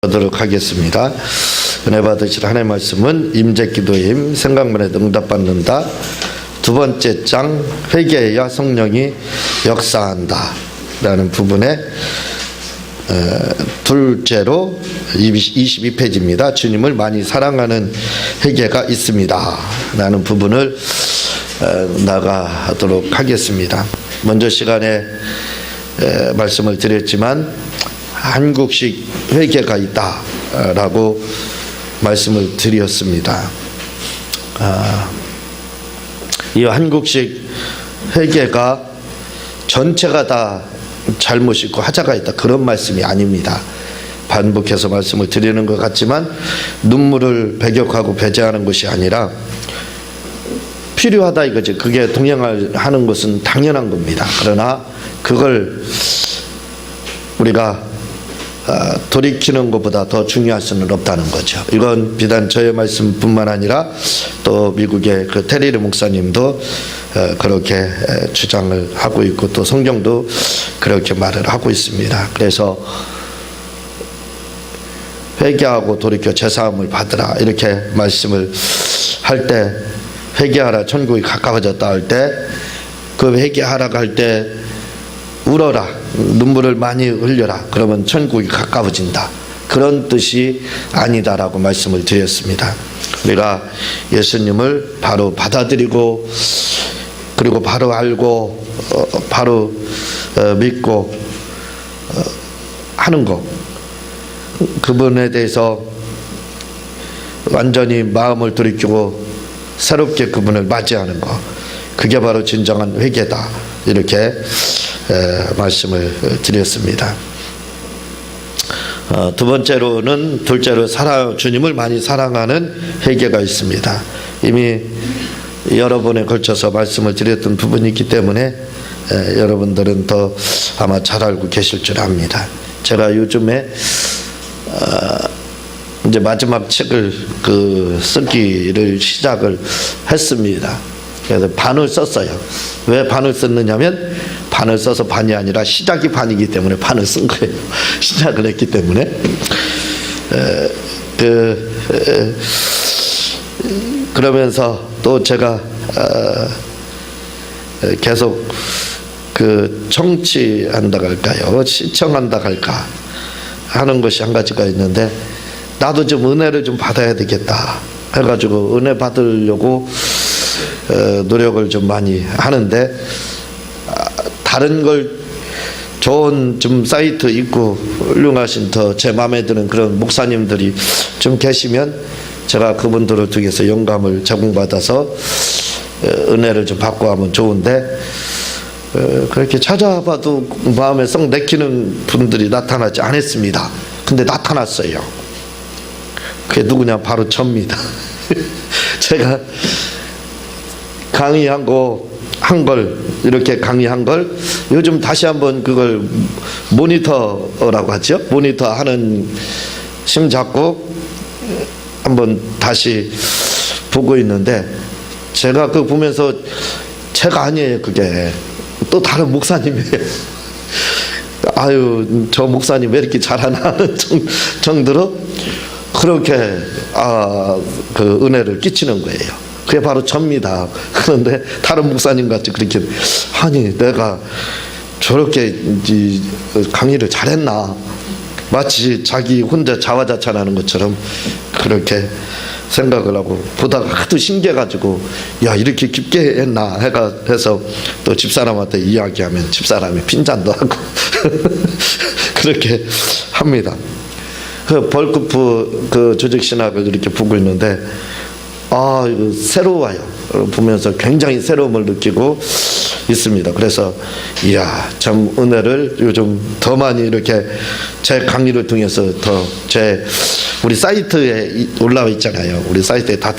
하도록 하겠습니다. 은혜 받으실 하나님의 말씀은 임재기도임 생각만 해도 응답받는다. 두 번째 장 회개해야 성령이 역사한다 라는 부분에 둘째로 22페이지입니다. 주님을 많이 사랑하는 회개가 있습니다 라는 부분을 나가도록 하겠습니다. 먼저 시간에 말씀을 드렸지만 한국식 회개가 있다라고 말씀을 드렸습니다. 이 한국식 회개가 전체가 다 잘못이 있고 하자가 있다, 그런 말씀이 아닙니다. 반복해서 말씀을 드리는 것 같지만 눈물을 배격하고 배제하는 것이 아니라 필요하다 이거지. 그게 동행하는 것은 당연한 겁니다. 그러나 그걸 우리가 돌이키는 것보다 더 중요할 수는 없다는 거죠. 이건 비단 저의 말씀뿐만 아니라 또 미국의 그 테리르 목사님도 그렇게 주장을 하고 있고 또 성경도 그렇게 말을 하고 있습니다. 그래서 회개하고 돌이켜 제사함을 받으라 이렇게 말씀을 할 때, 회개하라 천국이 가까워졌다 할 때, 그 회개하라고 할 때 울어라, 눈물을 많이 흘려라, 그러면 천국이 가까워진다, 그런 뜻이 아니다라고 말씀을 드렸습니다. 우리가 예수님을 바로 받아들이고 그리고 바로 알고 바로 믿고 하는 것, 그분에 대해서 완전히 마음을 돌이키고 새롭게 그분을 맞이하는 것, 그게 바로 진정한 회개다 이렇게 말씀을 드렸습니다. 둘째로 주님을 많이 사랑하는 회개가 있습니다. 이미 여러 번에 걸쳐서 말씀을 드렸던 부분이 있기 때문에 여러분들은 더 아마 잘 알고 계실 줄 압니다. 제가 요즘에 이제 마지막 책을 쓰기를 시작을 했습니다. 그래서 반을 썼어요. 왜 반을 썼느냐면, 반을 써서 반이 아니라 시작이 반이기 때문에 반을 쓴 거예요. 시작을 했기 때문에. 그러면서 또 제가 계속 청취한다 할까요, 시청한다 할까 하는 것이 한 가지가 있는데, 나도 좀 은혜를 좀 받아야 되겠다 해가지고 은혜 받으려고 노력을 좀 많이 하는데, 다른 걸 좋은 좀 사이트 있고 훌륭하신 더 제 마음에 드는 그런 목사님들이 좀 계시면 제가 그분들을 통해서 영감을 제공받아서 은혜를 좀 받고 하면 좋은데, 그렇게 찾아봐도 마음에 썩 내키는 분들이 나타나지 않았습니다. 근데 나타났어요. 그게 누구냐, 바로 접니다. 제가 강의하고 한 걸, 이렇게 강의한 걸 요즘 다시 한번 그걸 모니터라고 하죠. 모니터 하는 심 잡고 한번 다시 보고 있는데, 제가 그거 보면서 제가 아니에요, 그게 또 다른 목사님이에요. 아유, 저 목사님 왜 이렇게 잘하나 하는 정도로 그렇게 그 은혜를 끼치는 거예요. 그게 바로 접니다. 그런데 다른 목사님 같이 그렇게, 아니 내가 저렇게 강의를 잘했나, 마치 자기 혼자 자화자찬하는 것처럼 그렇게 생각을 하고 보다가 하도 신기해가지고, 야 이렇게 깊게 했나 해서 또 집사람한테 이야기하면 집사람이 핀잔도 하고 그렇게 합니다. 그 벌크프 그 조직신학을 이렇게 보고 있는데, 이거 새로워요. 보면서 굉장히 새로움을 느끼고 있습니다. 그래서 이야, 참 은혜를 요즘 더 많이 이렇게 제 강의를 통해서 더 우리 사이트에 올라와 있잖아요. 우리 사이트에 다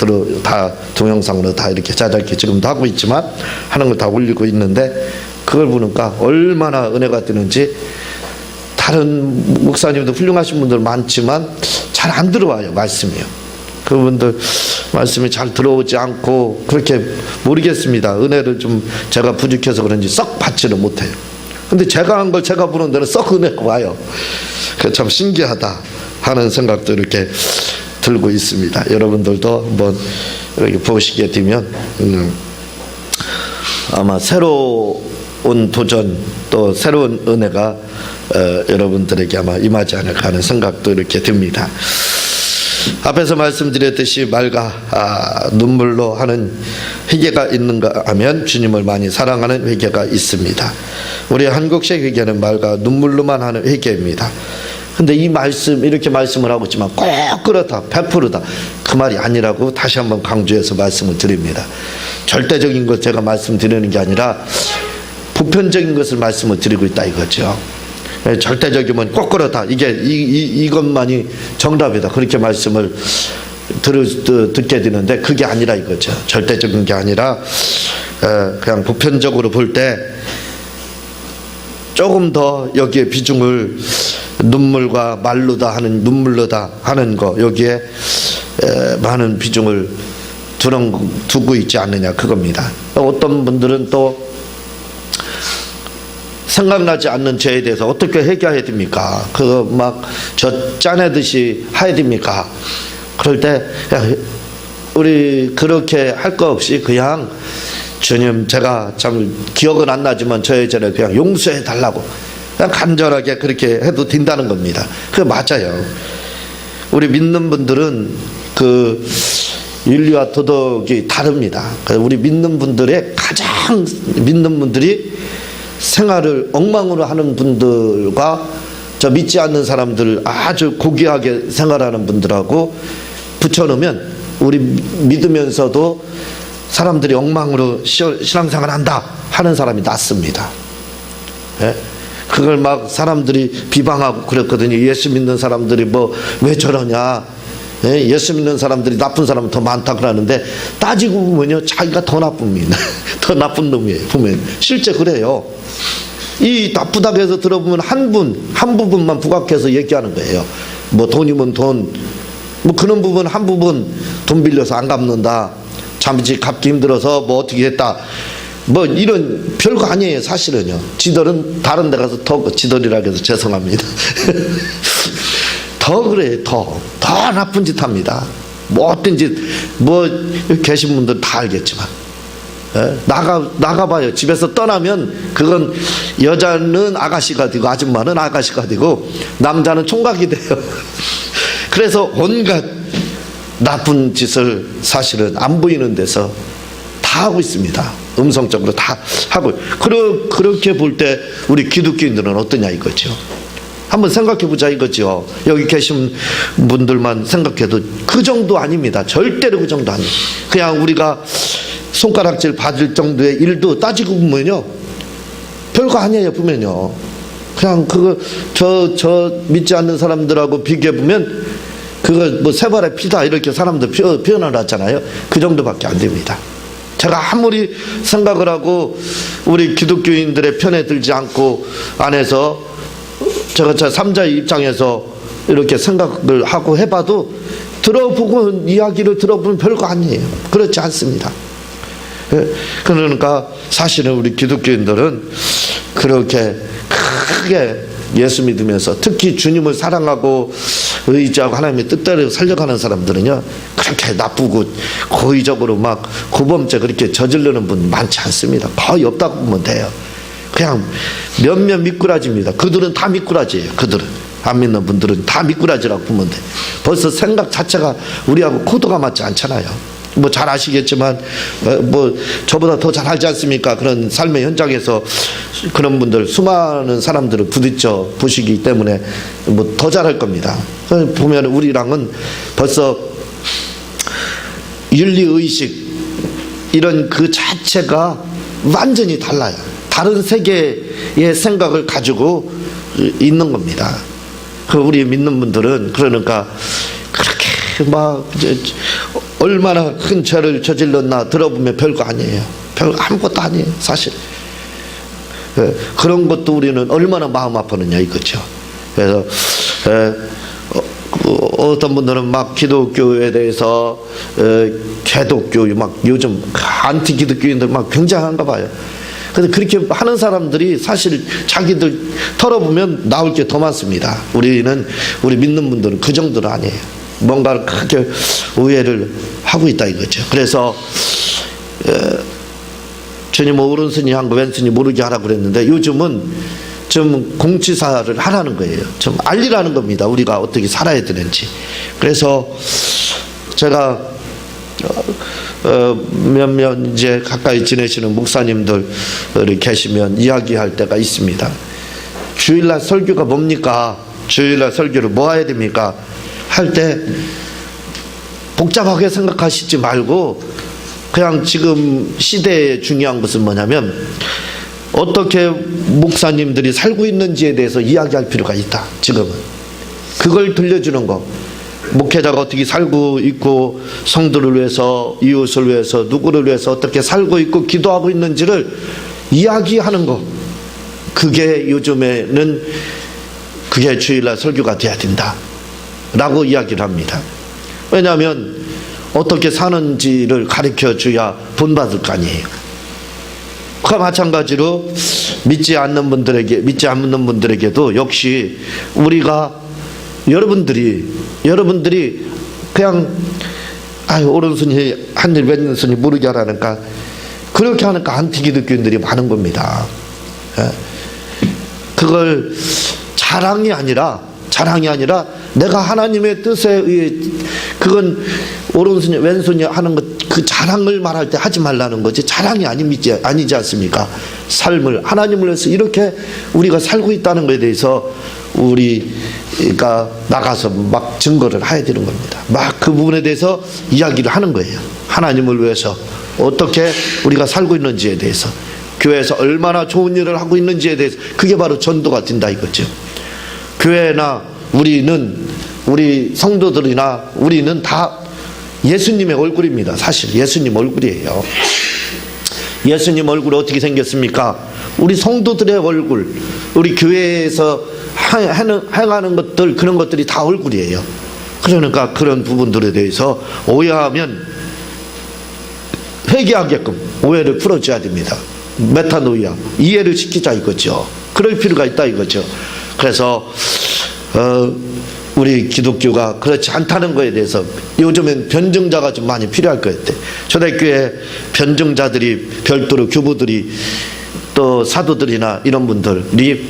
동영상으로 다 이렇게 자잘게 지금도 하고 있지만 하는 걸 다 올리고 있는데, 그걸 보니까 얼마나 은혜가 되는지. 다른 목사님도 훌륭하신 분들 많지만 잘 안 들어와요, 말씀이요. 그분들 말씀이 잘 들어오지 않고 그렇게 모르겠습니다. 은혜를 좀 제가 부족해서 그런지 썩 받지를 못해요. 근데 제가 한 걸 제가 부르는 데는 썩 은혜가 와요. 참 신기하다 하는 생각도 이렇게 들고 있습니다. 여러분들도 한번 이렇게 보시게 되면 아마 새로운 도전 또 새로운 은혜가 여러분들에게 아마 임하지 않을까 하는 생각도 이렇게 듭니다. 앞에서 말씀드렸듯이 말과 눈물로 하는 회개가 있는가 하면 주님을 많이 사랑하는 회개가 있습니다. 우리 한국식 회개는 말과 눈물로만 하는 회개입니다. 근데 이 말씀 이렇게 말씀을 하고 있지만 꼭 그렇다 100%다 그 말이 아니라고 다시 한번 강조해서 말씀을 드립니다. 절대적인 것 제가 말씀드리는 게 아니라 보편적인 것을 말씀을 드리고 있다 이거죠. 절대적이면 꼭 그렇다 이것만이 정답이다 그렇게 말씀을 듣게 되는데 그게 아니라 이거죠. 절대적인 게 아니라 그냥 보편적으로 볼 때 조금 더 여기에 비중을 눈물과 말로다 하는 눈물로다 하는 거 여기에 많은 비중을 두고 있지 않느냐 그겁니다. 어떤 분들은 또 생각나지 않는 죄에 대해서 어떻게 회개해야 됩니까? 그거 막 저 짜내듯이 해야 됩니까? 그럴 때 우리 그렇게 할 거 없이 그냥 주님 제가 참 기억은 안 나지만 저의 죄를 그냥 용서해 달라고 그냥 간절하게 그렇게 해도 된다는 겁니다. 그게 맞아요. 우리 믿는 분들은 그 윤리와 도덕이 다릅니다. 우리 믿는 분들의 가장 믿는 분들이 생활을 엉망으로 하는 분들과 저 믿지 않는 사람들 아주 고귀하게 생활하는 분들하고 붙여놓으면 우리 믿으면서도 사람들이 엉망으로 신앙생활 한다 하는 사람이 낫습니다. 예? 그걸 막 사람들이 비방하고 그랬거든요. 예수 믿는 사람들이 뭐 왜 저러냐. 예? 예수 믿는 사람들이 나쁜 사람은 더 많다 그러는데 따지고 보면요 자기가 더 나쁩니다. 더 나쁜 놈이에요. 보면 실제 그래요. 이 나쁘다고 해서 들어보면 한 부분만 부각해서 얘기하는 거예요. 뭐 돈이면 돈, 뭐 그런 부분 한 부분 돈 빌려서 안 갚는다. 잠시 갚기 힘들어서 뭐 어떻게 했다. 뭐 이런 별거 아니에요 사실은요. 지들은 다른 데 가서 더 지들이라고 해서 죄송합니다. 더 그래요. 더 나쁜 짓 합니다. 뭐 어떤 짓 뭐 계신 분들 다 알겠지만 나가봐요. 집에서 떠나면 그건 여자는 아가씨가 되고 아줌마는 아가씨가 되고 남자는 총각이 돼요. 그래서 온갖 나쁜 짓을 사실은 안 보이는 데서 다 하고 있습니다. 음성적으로 다 하고. 그렇게 볼 때 우리 기독교인들은 어떠냐 이거죠. 한번 생각해 보자 이거죠. 여기 계신 분들만 생각해도 그 정도 아닙니다. 절대로 그 정도 아니에요. 그냥 우리가 손가락질 받을 정도의 일도 따지고 보면요 별거 아니에요. 보면요 그냥 그거 저 믿지 않는 사람들하고 비교해 보면 그거 뭐 세발의 피다 이렇게 사람들 표현을 하잖아요. 그 정도밖에 안 됩니다. 제가 아무리 생각을 하고 우리 기독교인들의 편에 들지 않고 안에서 제가 3자의 입장에서 이렇게 생각을 하고 해봐도 들어보고 이야기를 들어보면 별거 아니에요. 그렇지 않습니다. 그러니까 사실은 우리 기독교인들은 그렇게 크게 예수 믿으면서 특히 주님을 사랑하고 의지하고 하나님의 뜻대로 살려가는 사람들은요 그렇게 나쁘고 고의적으로 막 고범죄 그렇게 저지르는 분 많지 않습니다. 거의 없다고 보면 돼요. 그냥 몇몇 미꾸라지입니다. 그들은 다 미꾸라지예요. 그들은 안 믿는 분들은 다 미꾸라지라고 보면 돼. 벌써 생각 자체가 우리하고 코드가 맞지 않잖아요. 뭐 잘 아시겠지만 뭐 저보다 더 잘 알지 않습니까? 그런 삶의 현장에서 그런 분들 수많은 사람들을 부딪혀 보시기 때문에 뭐 더 잘할 겁니다. 보면 우리랑은 벌써 윤리의식 이런 그 자체가 완전히 달라요. 다른 세계의 생각을 가지고 있는 겁니다. 우리 믿는 분들은 그러니까 그렇게 막 얼마나 큰 죄를 저질렀나 들어보면 별거 아니에요. 아무것도 아니에요 사실. 그런 것도 우리는 얼마나 마음 아프느냐 이거죠. 그래서 어떤 분들은 막 기독교에 대해서 개독교 막 요즘 안티 기독교인들 막 굉장한가 봐요. 근데 그렇게 하는 사람들이 사실 자기들 털어보면 나올 게 더 많습니다. 우리 믿는 분들은 그 정도는 아니에요. 뭔가를 크게 오해를 하고 있다 이거죠. 그래서 주님 오른손이 한 거 왼손이 모르게 하라고 그랬는데 요즘은 좀 공지사를 하라는 거예요. 좀 알리라는 겁니다. 우리가 어떻게 살아야 되는지. 그래서 제가 몇몇 이제 가까이 지내시는 목사님들이 계시면 이야기할 때가 있습니다. 주일날 설교가 뭡니까? 주일날 설교를 뭐 해야 됩니까? 할 때 복잡하게 생각하시지 말고 그냥 지금 시대에 중요한 것은 뭐냐면 어떻게 목사님들이 살고 있는지에 대해서 이야기할 필요가 있다. 지금은 그걸 들려주는 거. 목회자가 어떻게 살고 있고 성도를 위해서, 이웃을 위해서, 누구를 위해서 어떻게 살고 있고 기도하고 있는지를 이야기하는 거. 그게 요즘에는 그게 주일날 설교가 돼야 된다 라고 이야기를 합니다. 왜냐하면 어떻게 사는지를 가르쳐 줘야 본받을 거 아니에요. 그와 마찬가지로 믿지 않는 분들에게도 역시 우리가 여러분들이 그냥 오른손이 한일 왼손이 모르게 하라니까 그렇게 하니까 안티기독교인들이 많은 겁니다. 그걸 자랑이 아니라 내가 하나님의 뜻에 의해 그건 오른손이 왼손이 하는 것 그 자랑을 말할 때 하지 말라는 거지 자랑이 아니지 않습니까? 삶을 하나님을 위해서 이렇게 우리가 살고 있다는 것에 대해서 우리가 나가서 막 증거를 해야 되는 겁니다. 막 그 부분에 대해서 이야기를 하는 거예요. 하나님을 위해서 어떻게 우리가 살고 있는지에 대해서 교회에서 얼마나 좋은 일을 하고 있는지에 대해서 그게 바로 전도가 된다 이거죠. 교회나 우리 성도들이나 우리는 다 예수님의 얼굴입니다. 사실 예수님 얼굴이에요. 예수님 얼굴이 어떻게 생겼습니까? 우리 성도들의 얼굴, 우리 교회에서 행하는 것들, 그런 것들이 다 얼굴이에요. 그러니까 그런 부분들에 대해서 오해하면 회개하게끔 오해를 풀어줘야 됩니다. 메타노이아, 이해를 시키자 이거죠. 그럴 필요가 있다 이거죠. 그래서 우리 기독교가 그렇지 않다는 것에 대해서 요즘엔 변증자가 좀 많이 필요할 것 같아요. 초대교회 변증자들이 별도로 교부들이 또 사도들이나 이런 분들이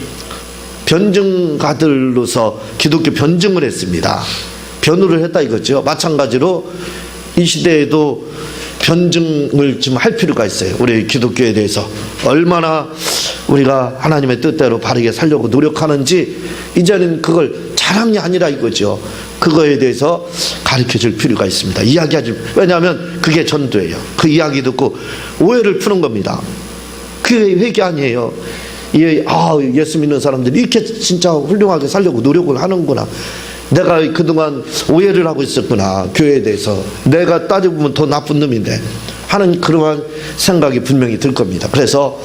변증가들로서 기독교 변증을 했습니다. 변호를 했다 이거죠. 마찬가지로 이 시대에도 변증을 좀 할 필요가 있어요. 우리 기독교에 대해서 얼마나 우리가 하나님의 뜻대로 바르게 살려고 노력하는지 이제는 그걸 자랑이 아니라 이거죠. 그거에 대해서 가르쳐 줄 필요가 있습니다. 이야기하지. 왜냐하면 그게 전도예요. 그 이야기 듣고 오해를 푸는 겁니다. 그게 회개 아니에요. 예수 믿는 사람들이 이렇게 진짜 훌륭하게 살려고 노력을 하는구나. 내가 그동안 오해를 하고 있었구나. 교회에 대해서. 내가 따져보면 더 나쁜 놈인데 하는 그러한 생각이 분명히 들 겁니다. 그래서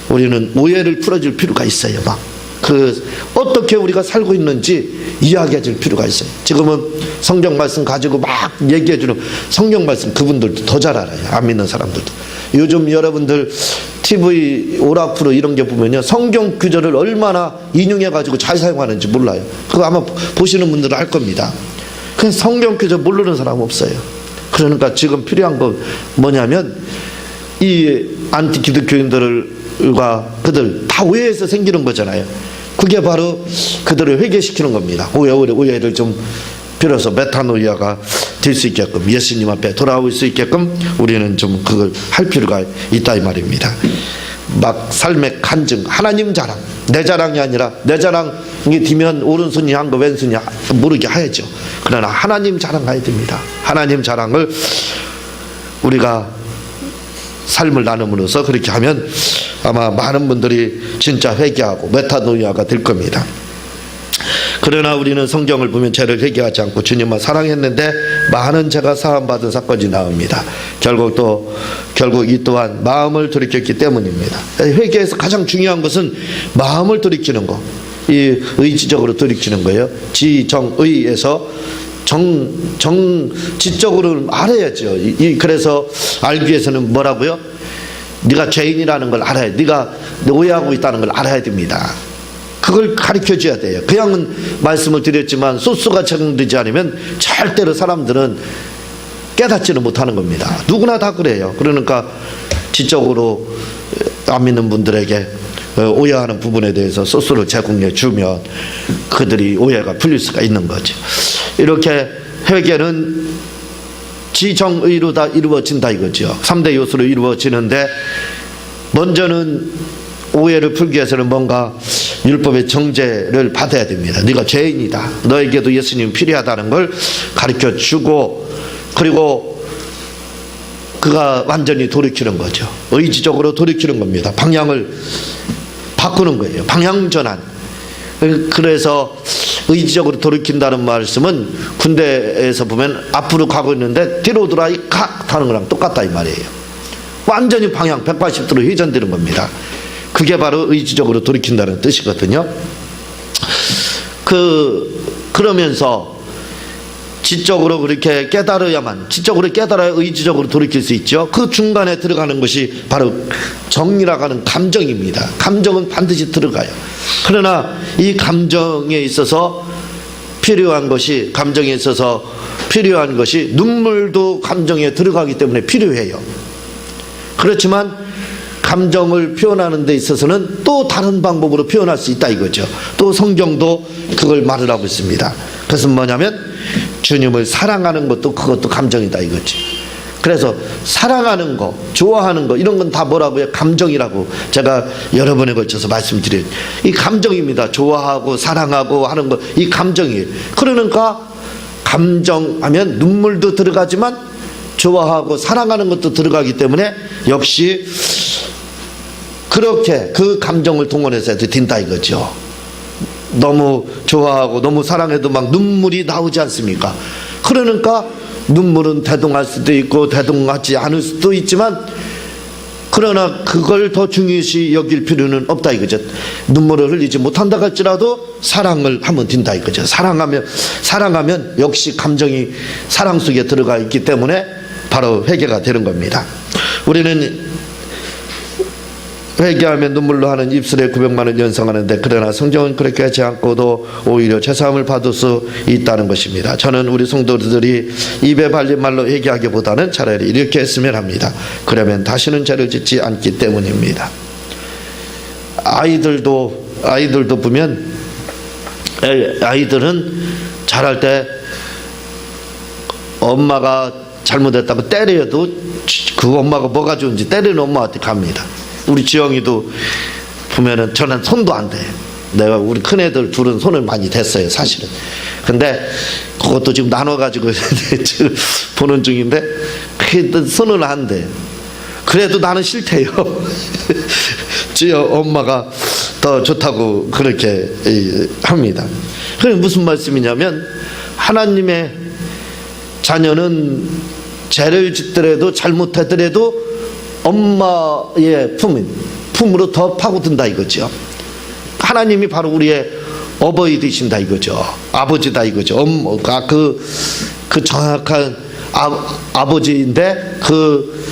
우리는 오해를 풀어줄 필요가 있어요. 어떻게 우리가 살고 있는지 이야기해 줄 필요가 있어요. 지금은 성경 말씀 가지고 막 얘기해 주는 성경 말씀 그분들도 더 잘 알아요. 안 믿는 사람들도. 요즘 여러분들 TV 오라프로 이런 게 보면요. 성경 구절을 얼마나 인용해 가지고 잘 사용하는지 몰라요. 그거 아마 보시는 분들은 알 겁니다. 그냥 성경 구절 모르는 사람 없어요. 그러니까 지금 필요한 건 뭐냐면 이 안티 기독교인들과 그들 다 오해해서 생기는 거잖아요. 그게 바로 그들을 회개시키는 겁니다. 오해를 좀 빌어서 메타노이아가 될 수 있게끔 예수님 앞에 돌아올 수 있게끔 우리는 좀 그걸 할 필요가 있다 이 말입니다. 막 삶의 간증, 하나님 자랑, 내 자랑이 아니라 내 자랑이 뒤면 오른손이 한 거 왼손이 모르게 해야죠. 그러나 하나님 자랑해야 됩니다. 하나님 자랑을 우리가 삶을 나눔으로써 그렇게 하면 아마 많은 분들이 진짜 회개하고 메타노이아가 될 겁니다. 그러나 우리는 성경을 보면 죄를 회개하지 않고 주님만 사랑했는데 많은 죄가 사함받은 사건이 나옵니다. 결국 이 또한 마음을 돌이켰기 때문입니다. 회개에서 가장 중요한 것은 마음을 돌이키는 거. 이 의지적으로 돌이키는 거예요. 지정의에서 지적으로 알아야죠. 그래서 알기 위해서는 뭐라고요? 네가 죄인이라는 걸 알아야, 네가 오해하고 있다는 걸 알아야 됩니다. 그걸 가르쳐줘야 돼요. 그냥은 말씀을 드렸지만 소스가 적용되지 않으면 절대로 사람들은 깨닫지는 못하는 겁니다. 누구나 다 그래요. 그러니까 지적으로 안 믿는 분들에게 오해하는 부분에 대해서 소스를 제공해 주면 그들이 오해가 풀릴 수가 있는 거죠. 이렇게 회개는 지정의로 다 이루어진다 이거죠. 3대 요소로 이루어지는데, 먼저는 오해를 풀기 위해서는 뭔가 율법의 정죄를 받아야 됩니다. 네가 죄인이다, 너에게도 예수님이 필요하다는 걸 가르쳐 주고, 그리고 그가 완전히 돌이키는 거죠. 의지적으로 돌이키는 겁니다. 방향을 바꾸는 거예요. 방향 전환. 그래서 의지적으로 돌이킨다는 말씀은 군대에서 보면 앞으로 가고 있는데 뒤로 돌아 칵 타는 거랑 똑같다 이 말이에요. 완전히 방향 180도로 회전되는 겁니다. 그게 바로 의지적으로 돌이킨다는 뜻이거든요. 그러면서 지적으로 그렇게 깨달아야만, 지적으로 깨달아야 의지적으로 돌이킬 수 있죠. 그 중간에 들어가는 것이 바로 정이라고 하는 감정입니다. 감정은 반드시 들어가요. 그러나 이 감정에 있어서 필요한 것이, 감정에 있어서 필요한 것이 눈물도 감정에 들어가기 때문에 필요해요. 그렇지만 감정을 표현하는 데 있어서는 또 다른 방법으로 표현할 수 있다 이거죠. 또 성경도 그걸 말을 하고 있습니다. 그것은 뭐냐면 주님을 사랑하는 것도 그것도 감정이다 이거지. 그래서 사랑하는 거, 좋아하는 거, 이런 건 다 뭐라고요? 감정이라고 제가 여러 번에 걸쳐서 말씀드려요. 이 감정입니다. 좋아하고 사랑하고 하는 거, 이 감정이에요. 그러니까 감정하면 눈물도 들어가지만 좋아하고 사랑하는 것도 들어가기 때문에 역시 그렇게 그 감정을 동원해서 해도 된다 이거죠. 너무 좋아하고 너무 사랑해도 막 눈물이 나오지 않습니까? 그러니까 눈물은 대동할 수도 있고 대동하지 않을 수도 있지만, 그러나 그걸 더 중요시 여길 필요는 없다 이거죠. 눈물을 흘리지 못한다 할지라도 사랑을 하면 된다 이거죠. 사랑하면 역시 감정이 사랑 속에 들어가 있기 때문에 바로 회개가 되는 겁니다. 우리는 회개하면 눈물로 하는 입술의 900만을 연상하는데, 그러나 성경은 그렇게 하지 않고도 오히려 죄사함을 받을 수 있다는 것입니다. 저는 우리 성도들이 입에 발린 말로 회개하기보다는 차라리 이렇게 했으면 합니다. 그러면 다시는 죄를 짓지 않기 때문입니다. 아이들도 보면, 아이들은 자랄 때 엄마가 잘못했다고 때려도 그 엄마가 뭐가 좋은지 때리는 엄마한테 갑니다. 우리 지영이도 보면은 저는 손도 안 대. 내가 우리 큰애들 둘은 손을 많이 댔어요 사실은. 근데 그것도 지금 나눠가지고 보는 중인데 그게 손을 안 대. 그래도 나는 싫대요. 지영 엄마가 더 좋다고 그렇게 합니다. 그게 무슨 말씀이냐면, 하나님의 자녀는 죄를 짓더라도 잘못하더라도 엄마의 품으로 더 파고든다 이거죠. 하나님이 바로 우리의 어버이 되신다 이거죠. 아버지다 이거죠. 엄마가 그 정확한 아버지인데, 그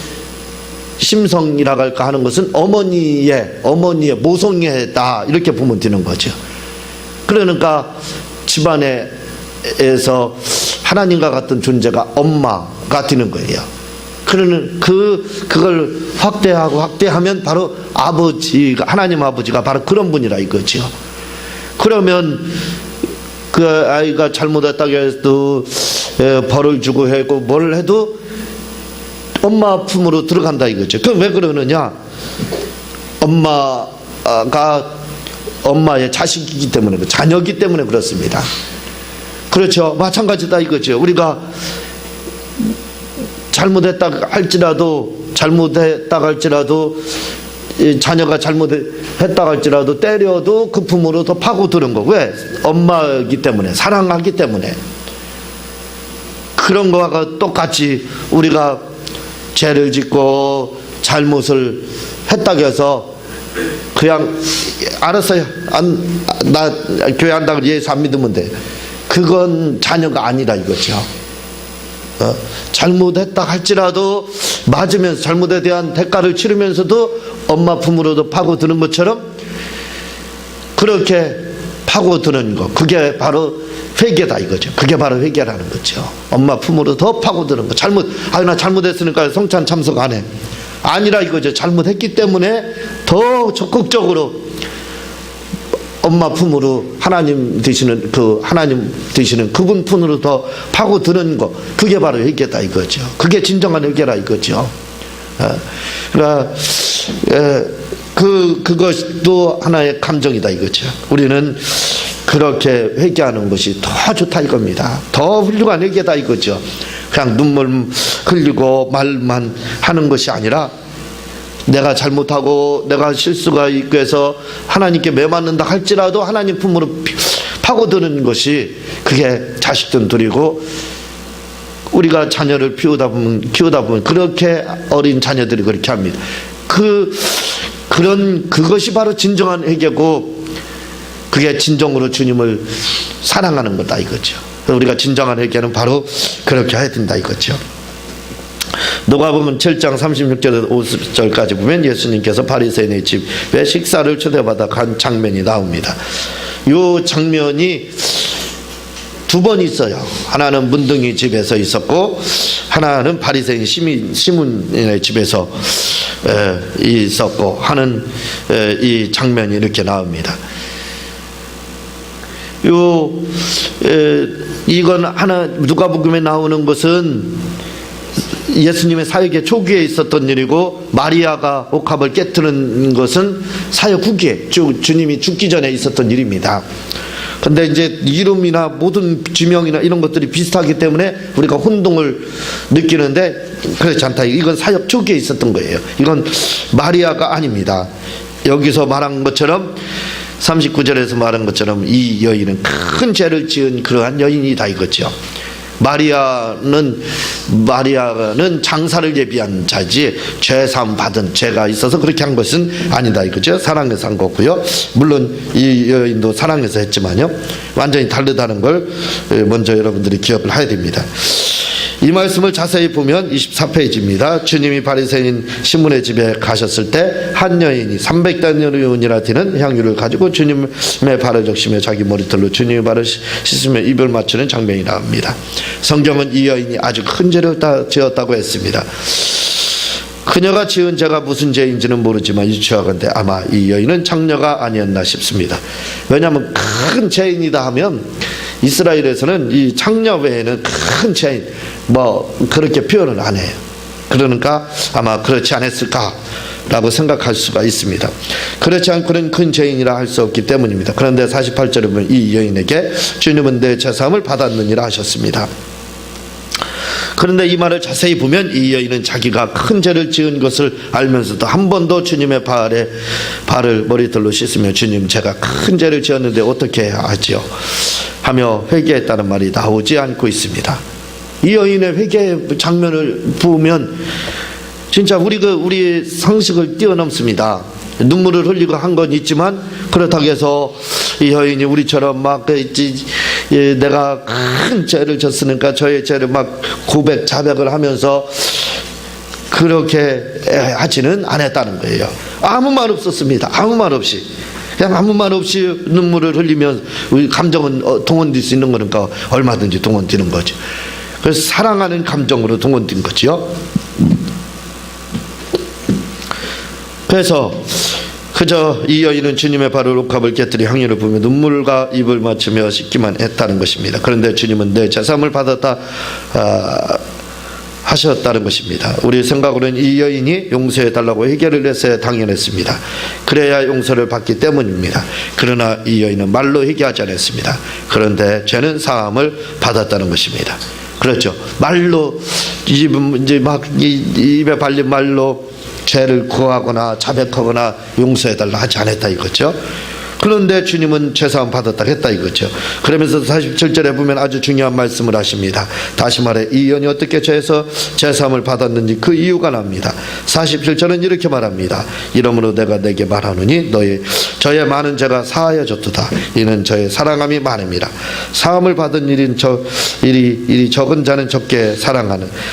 심성이라고 할까 하는 것은 어머니의 모성애다 이렇게 보면 되는 거죠. 그러니까 집안에서 하나님과 같은 존재가 엄마가 되는 거예요. 그러는 그걸 확대하면 바로 하나님 아버지가 바로 그런 분이라 이거죠. 그러면 그 아이가 잘못했다고 해도 벌을 주고 하고 뭘 해도 엄마 품으로 들어간다 이거죠. 그럼 왜 그러느냐? 엄마가 엄마의 자식이기 때문에, 자녀이기 때문에 그렇습니다. 그렇죠. 마찬가지다 이거죠. 우리가 잘못했다 할지라도 자녀가 잘못했다 할지라도 때려도 그 품으로 더 파고드는 거. 왜? 엄마이기 때문에, 사랑하기 때문에. 그런 거와 똑같이 우리가 죄를 짓고 잘못을 했다고 해서 그냥 알았어요, 나 교회 한다고 예수 안 믿으면 돼, 그건 자녀가 아니라 이거죠. 잘못했다 할지라도 맞으면서 잘못에 대한 대가를 치르면서도 엄마 품으로도 파고드는 것처럼 그렇게 파고드는 거, 그게 바로 회개다 이거죠. 그게 바로 회개라는 거죠. 엄마 품으로 더 파고드는 거. 나 잘못했으니까 성찬 참석 안 해. 아니라 이거죠. 잘못했기 때문에 더 적극적으로 엄마 품으로 하나님 되시는 그분 품으로 더 파고드는 거, 그게 바로 회개다 이거죠. 그게 진정한 회개라 이거죠. 그러니까 그것도 하나의 감정이다 이거죠. 우리는 그렇게 회개하는 것이 더 좋다 이겁니다. 더 훌륭한 회개다 이거죠. 그냥 눈물 흘리고 말만 하는 것이 아니라 내가 잘못하고 내가 실수가 있고 해서 하나님께 매맞는다 할지라도 하나님 품으로 파고드는 것이, 그게 자식들 들이고 우리가 자녀를 키우다 보면 그렇게 어린 자녀들이 그렇게 합니다. 그것이 바로 진정한 회개고, 그게 진정으로 주님을 사랑하는 거다 이거죠. 우리가 진정한 회개는 바로 그렇게 해야 된다 이거죠. 누가복음 7장 36절에서 50절까지 보면 예수님께서 바리새인의 집에 식사를 초대받아 간 장면이 나옵니다. 이 장면이 두 번 있어요. 하나는 문둥이 집에서 있었고 하나는 바리새인 시몬의 집에서 있었고 하는 이 장면이 이렇게 나옵니다. 이건 하나 누가복음에 나오는 것은 예수님의 사역의 초기에 있었던 일이고, 마리아가 옥합을 깨트는 것은 사역 후기에 주님이 죽기 전에 있었던 일입니다. 근데 이제 이름이나 모든 지명이나 이런 것들이 비슷하기 때문에 우리가 혼동을 느끼는데 그렇지 않다. 이건 사역 초기에 있었던 거예요. 이건 마리아가 아닙니다. 여기서 말한 것처럼 39절에서 말한 것처럼 이 여인은 큰 죄를 지은 그러한 여인이다 이거죠. 마리아는 장사를 예비한 자지 죄사함 받은 죄가 있어서 그렇게 한 것은 아니다 이거죠. 사랑해서 한 거고요. 물론 이 여인도 사랑해서 했지만요, 완전히 다르다는 걸 먼저 여러분들이 기억을 해야 됩니다. 이 말씀을 자세히 보면 24페이지입니다. 주님이 바리새인 시몬의 집에 가셨을 때 한 여인이 300다니엘이나 되는 향유를 가지고 주님의 발을 적시며 자기 머리털로 주님의 발을 씻으며 입을 맞추는 장면이 나옵니다. 성경은 이 여인이 아주 큰 죄를 지었다고 했습니다. 그녀가 지은 죄가 무슨 죄인지는 모르지만 유추하건대 아마 이 여인은 장녀가 아니었나 싶습니다. 왜냐하면 큰 죄인이다 하면 이스라엘에서는 이 장녀 외에는 큰 죄인 그렇게 표현을 안 해요. 그러니까 아마 그렇지 않았을까라고 생각할 수가 있습니다. 그렇지 않고는 큰 죄인이라 할 수 없기 때문입니다. 그런데 48절에 보면 이 여인에게 주님은 내 제사함을 받았느니라 하셨습니다. 그런데 이 말을 자세히 보면 이 여인은 자기가 큰 죄를 지은 것을 알면서도 한 번도 주님의 발을 머리털로 씻으며 주님 제가 큰 죄를 지었는데 어떻게 해야 하지요? 하며 회개했다는 말이 나오지 않고 있습니다. 이 여인의 회개 장면을 보면 진짜 우리 상식을 뛰어넘습니다. 눈물을 흘리고 한 건 있지만 그렇다고 해서 이 여인이 우리처럼 내가 큰 죄를 졌으니까 저의 죄를 고백 자백을 하면서 그렇게 하지는 않았다는 거예요. 아무 말 없었습니다. 아무 말 없이 그냥 아무 말 없이 눈물을 흘리면 우리 감정은 동원될 수 있는 거니까 얼마든지 동원되는 거죠. 그래서 사랑하는 감정으로 동원된 거죠. 그래서 그저 이 여인은 주님의 발을 옥합을 깨뜨리 향유를 부으며 눈물과 입을 맞추며 씻기만 했다는 것입니다. 그런데 주님은 내 제사함을 받았다 하셨다는 것입니다. 우리 생각으로는 이 여인이 용서해달라고 회개를 했어야 당연했습니다. 그래야 용서를 받기 때문입니다. 그러나 이 여인은 말로 회개하지 않았습니다. 그런데 죄는 사함을 받았다는 것입니다. 그렇죠. 말로 이제 입에 발린 말로 죄를 구하거나 자백하거나 용서해달라 하지 않았다 이거죠. 그런데 주님은 죄사함 받았다 했다 이거죠. 그러면서 47절에 보면 아주 중요한 말씀을 하십니다. 다시 말해 이 여인이 어떻게 죄에서 죄사함을 받았는지 그 이유가 납니다. 47절은 이렇게 말합니다. 이러므로 내가 내게 말하노니 저의 많은 죄가 사하여졌도다. 이는 저의 사랑함이 많음이라. 사함을 받은 일이 적은 자는 적게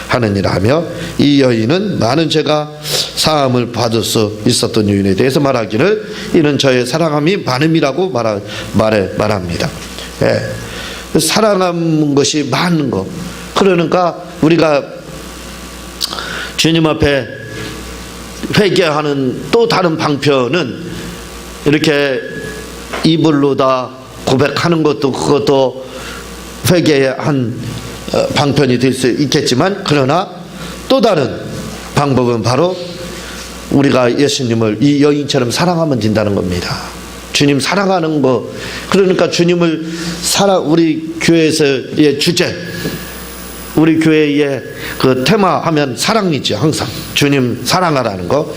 하느니라 하며, 이 여인은 많은 죄가 사함을 받을 수 있었던 요인에 대해서 말하기를 이는 저의 사랑함이 많음이라고 말합니다. 예. 사랑한 것이 많은 것. 그러니까 우리가 주님 앞에 회개하는 또 다른 방편은 이렇게 입으로 다 고백하는 것도 그것도 회개의 한 방편이 될 수 있겠지만, 그러나 또 다른 방법은 바로 우리가 예수님을 이 여인처럼 사랑하면 된다는 겁니다. 주님 사랑하는 거. 그러니까 주님을 우리 교회에서의 주제, 우리 교회의 그 테마 하면 사랑이죠. 항상 주님 사랑하라는 거.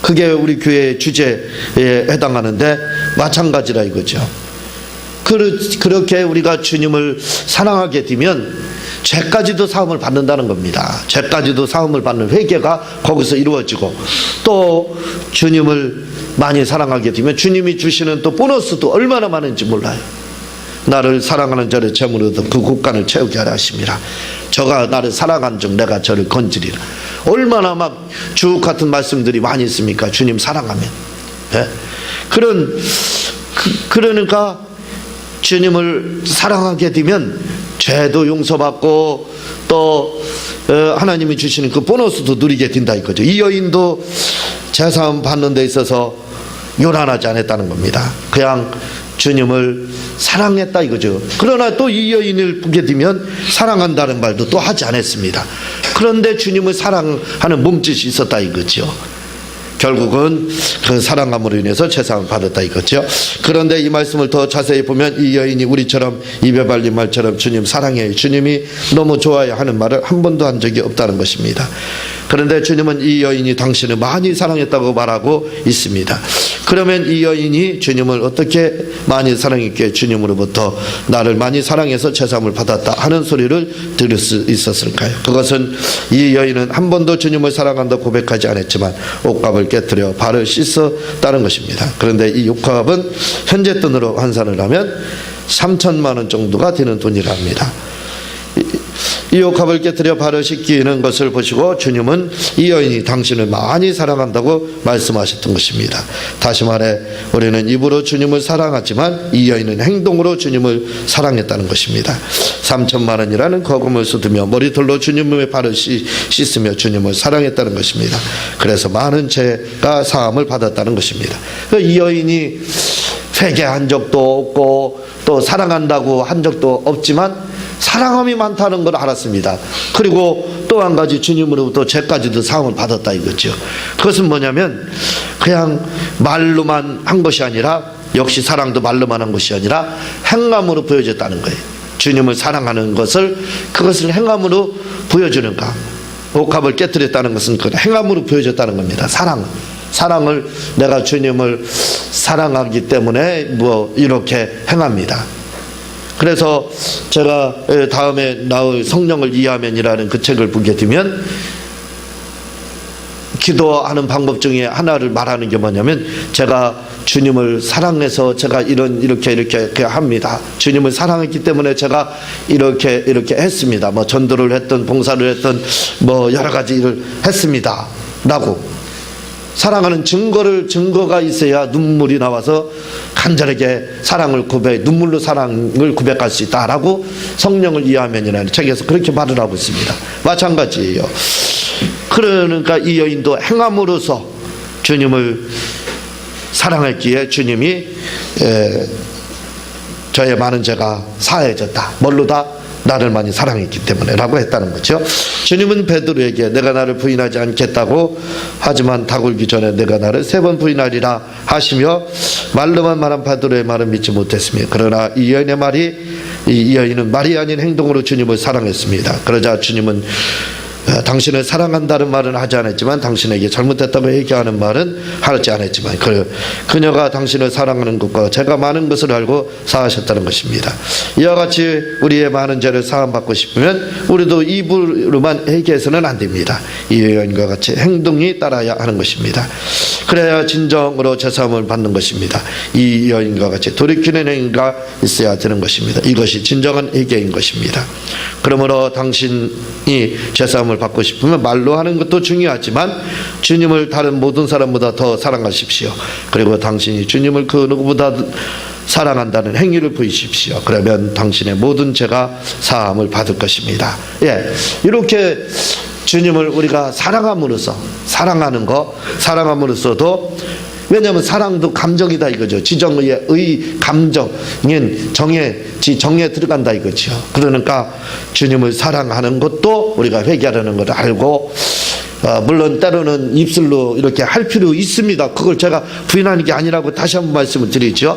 그게 우리 교회의 주제에 해당하는데 마찬가지라 이거죠. 그렇게 우리가 주님을 사랑하게 되면 죄까지도 사함을 받는다는 겁니다. 죄까지도 사함을 받는 회개가 거기서 이루어지고, 또 주님을 많이 사랑하게 되면 주님이 주시는 또 보너스도 얼마나 많은지 몰라요. 나를 사랑하는 자를 재물로도 그 곳간을 채우게 하라 하심이라. 저가 나를 사랑한 즉 내가 저를 건지리라. 얼마나 막 주옥 같은 말씀들이 많이 있습니까? 주님 사랑하면. 네? 그러니까 주님을 사랑하게 되면 죄도 용서받고 또 하나님이 주시는 그 보너스도 누리게 된다 이거죠. 이 여인도 죄사함 받는 데 있어서 요란하지 않았다는 겁니다. 그냥 주님을 사랑했다 이거죠. 그러나 또 이 여인을 보게 되면 사랑한다는 말도 또 하지 않았습니다. 그런데 주님을 사랑하는 몸짓이 있었다 이거죠. 결국은 그 사랑함으로 인해서 죄사함을 받았다 이거죠. 그런데 이 말씀을 더 자세히 보면 이 여인이 우리처럼 입에 발린 말처럼 주님 사랑해요, 주님이 너무 좋아요 하는 말을 한 번도 한 적이 없다는 것입니다. 그런데 주님은 이 여인이 당신을 많이 사랑했다고 말하고 있습니다. 그러면 이 여인이 주님을 어떻게 많이 사랑했기에 주님으로부터 나를 많이 사랑해서 죄사함을 받았다 하는 소리를 들을 수 있었을까요? 그것은 이 여인은 한 번도 주님을 사랑한다고 고백하지 않았지만 옷값을 깨뜨려 발을 씻었다는 것입니다. 그런데 이 옷값은 현재 돈으로 환산을 하면 3천만 원 정도가 되는 돈이랍니다. 이 옷값을 깨뜨려 발을 씻기는 것을 보시고 주님은 이 여인이 당신을 많이 사랑한다고 말씀하셨던 것입니다. 다시 말해 우리는 입으로 주님을 사랑하지만 이 여인은 행동으로 주님을 사랑했다는 것입니다. 3천만 원이라는 거금을 쏟으며 머리털로 주님의 발을 씻으며 주님을 사랑했다는 것입니다. 그래서 많은 죄가 사함을 받았다는 것입니다. 이 여인이 회개한 적도 없고 또 사랑한다고 한 적도 없지만 사랑함이 많다는 걸 알았습니다. 그리고 또 한 가지 주님으로부터 죄까지도 사함을 받았다 이거죠. 그것은 뭐냐면 그냥 말로만 한 것이 아니라, 역시 사랑도 말로만 한 것이 아니라 행함으로 보여졌다는 거예요. 주님을 사랑하는 것을, 그것을 행함으로 보여주는가. 옷값을 깨뜨렸다는 것은 그 행함으로 보여졌다는 겁니다. 사랑을 내가 주님을 사랑하기 때문에 뭐 이렇게 행합니다. 그래서 제가 다음에 나올 성령을 이해하면이라는 그 책을 보게 되면 기도하는 방법 중에 하나를 말하는 게 뭐냐면, 제가 주님을 사랑해서 제가 이렇게 합니다. 주님을 사랑했기 때문에 제가 이렇게 했습니다. 뭐 전도를 했던 봉사를 했던 뭐 여러 가지 일을 했습니다 라고 사랑하는 증거가 있어야 눈물이 나와서 간절하게 눈물로 사랑을 고백할 수 있다라고 성령을 이해하면이라는 책에서 그렇게 말을 하고 있습니다. 마찬가지예요. 그러니까 이 여인도 행함으로써 주님을 사랑했기에 주님이 저의 많은 죄가 사해졌다. 뭘로다? 나를 많이 사랑했기 때문에 라고 했다는 거죠. 주님은 베드로에게 내가 나를 부인하지 않겠다고 하지만 다 굴기 전에 내가 나를 3번 부인하리라 하시며 말로만 말한 베드로의 말은 믿지 못했으며, 그러나 이 여인은 말이 아닌 행동으로 주님을 사랑했습니다. 그러자 주님은 당신을 사랑한다는 말은 하지 않았지만 당신에게 잘못됐다고 얘기하는 말은 하지 않았지만 그녀가 당신을 사랑하는 것과 제가 많은 것을 알고 사하셨다는 것입니다. 이와 같이 우리의 많은 죄를 사함받고 싶으면 우리도 입으로만 회개해서는 안 됩니다. 이 여인과 같이 행동이 따라야 하는 것입니다. 그래야 진정으로 죄사함을 받는 것입니다. 이 여인과 같이 돌이키는 행위가 있어야 되는 것입니다. 이것이 진정한 회개인 것입니다. 그러므로 당신이 죄사함을 받고 싶으면 말로 하는 것도 중요하지만 주님을 다른 모든 사람보다 더 사랑하십시오. 그리고 당신이 주님을 그 누구보다 사랑한다는 행위를 보이십시오. 그러면 당신의 모든 죄가 사함을 받을 것입니다. 이렇게 주님을 우리가 사랑함으로써 사랑함으로써도, 왜냐하면 사랑도 감정이다 이거죠. 지정의 감정인 정에 들어간다 이거죠. 그러니까 주님을 사랑하는 것도 우리가 회개하려는 걸 알고, 물론 때로는 입술로 이렇게 할 필요 있습니다. 그걸 제가 부인하는 게 아니라고 다시 한번 말씀을 드리죠.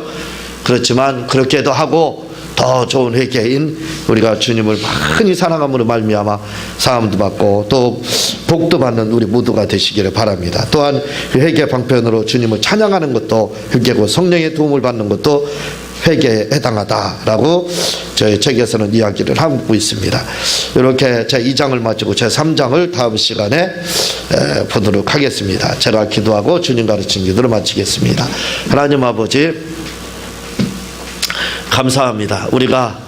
그렇지만 그렇게도 하고 더 좋은 회개인 우리가 주님을 많이 사랑함으로 말미암아 사함도 받고 또 복도 받는 우리 모두가 되시기를 바랍니다. 또한 회개 방편으로 주님을 찬양하는 것도 회개고 성령의 도움을 받는 것도 회개에 해당하다라고 저희 책에서는 이야기를 하고 있습니다. 이렇게 제 2장을 마치고 제 3장을 다음 시간에 보도록 하겠습니다. 제가 기도하고 주님 가르친 기도를 마치겠습니다. 하나님 아버지 감사합니다. 우리가